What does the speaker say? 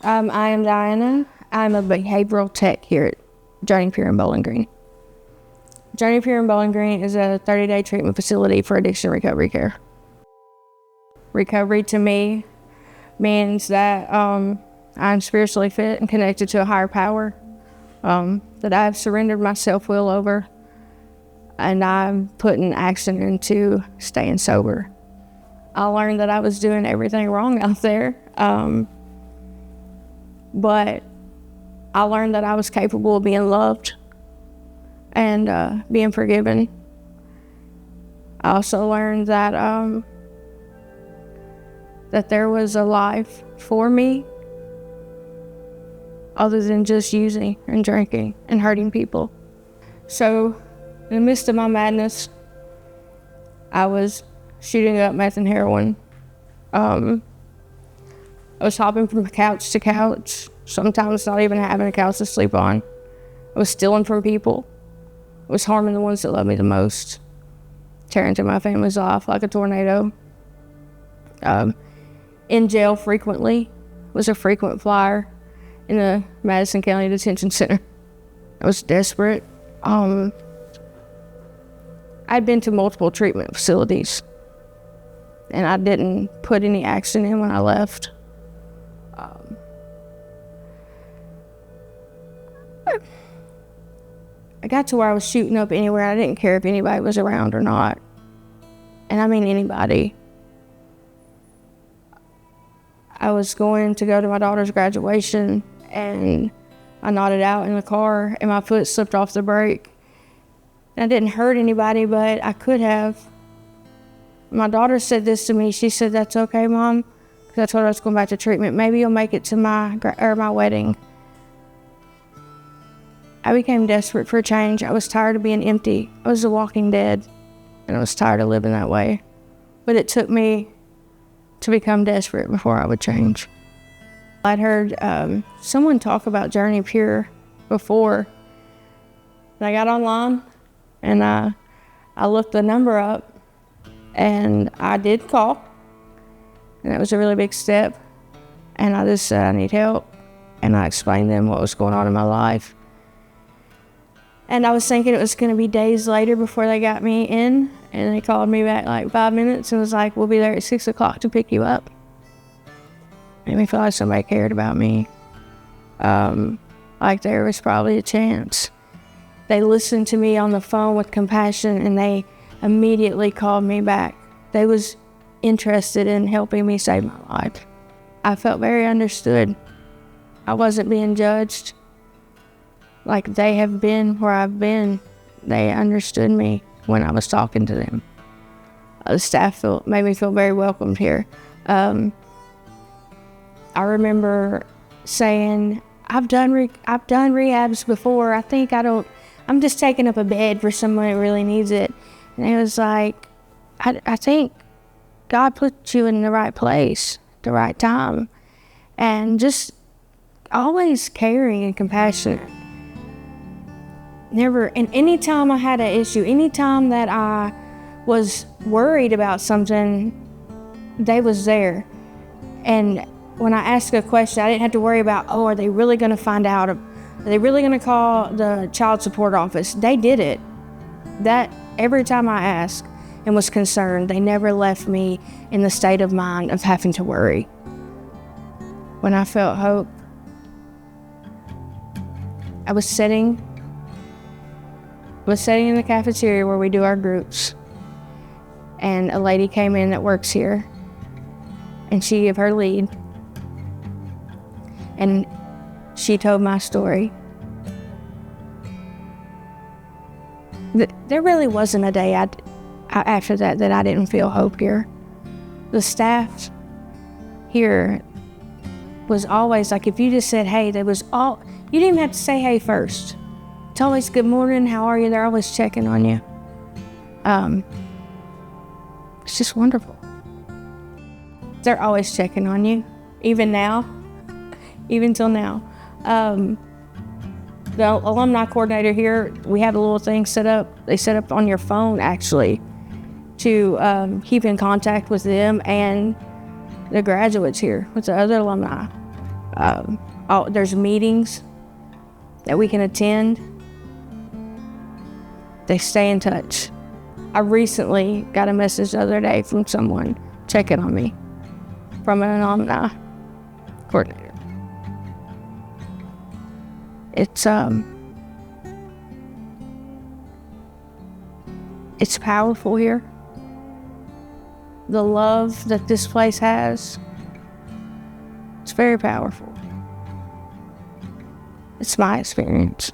I am Diana. I'm a behavioral tech here at JourneyPure Bowling Green. JourneyPure Bowling Green is a 30-day treatment facility for addiction recovery care. Recovery to me means that I'm spiritually fit and connected to a higher power, that I've surrendered my self-will over, and I'm putting action into staying sober. I learned that I was doing everything wrong out there, but I learned that I was capable of being loved and being forgiven. I also learned that that there was a life for me other than just using and drinking and hurting people. So in the midst of my madness, I was shooting up meth and heroin. I was hopping from couch to couch, sometimes not even having a couch to sleep on. I was stealing from people. I was harming the ones that love me the most, tearing through my family's life like a tornado. In jail frequently, was a frequent flyer in the Madison County Detention Center. I was desperate. I'd been to multiple treatment facilities, and I didn't put any action in when I left. I got to where I was shooting up anywhere. I didn't care if anybody was around or not. And I mean anybody. I was going to go to my daughter's graduation, and I nodded out in the car, and my foot slipped off the brake. And I didn't hurt anybody, but I could have. My daughter said this to me. She said, "That's okay, Mom," because I told her I was going back to treatment. "Maybe you'll make it to my wedding." I became desperate for a change. I was tired of being empty. I was the walking dead, and I was tired of living that way. But it took me to become desperate before I would change. I'd heard someone talk about JourneyPure before. And I got online, and I looked the number up, and I did call. And that was a really big step. And I just said, I need help. And I explained to them what was going on in my life. And I was thinking it was going to be days later before they got me in. And they called me back like 5 minutes and was like, "We'll be there at 6 o'clock to pick you up." Made me feel like somebody cared about me. Like there was probably a chance. They listened to me on the phone with compassion, and they immediately called me back. They was interested in helping me save my life. I felt very understood. I wasn't being judged. Like they have been where I've been. They understood me when I was talking to them. The staff made me feel very welcomed here. I remember saying, I've done rehabs before. I'm just taking up a bed for someone that really needs it. And it was like, I think God put you in the right place, the right time. And just always caring and compassionate. Never, and any time I had an issue, any time that I was worried about something, they was there. And when I asked a question, I didn't have to worry about, are they really going to find out? Are they really going to call the child support office? They did it. That every time I asked and was concerned, they never left me in the state of mind of having to worry. When I felt hope, I was sitting in the cafeteria where we do our groups, and a lady came in that works here, and she gave her lead, and she told my story. There really wasn't a day after that I didn't feel hope here. The staff here was always like, if you just said hey, you didn't even have to say hey first. It's always good morning, how are you? They're always checking on you. It's just wonderful. They're always checking on you, even till now. The alumni coordinator here, we have a little thing set up. They set up on your phone, actually, to keep in contact with them and the graduates here, with the other alumni. There's meetings that we can attend. They stay in touch. I recently got a message the other day from someone checking on me, from an alumni coordinator. It's powerful here. The love that this place has, it's very powerful. It's my experience.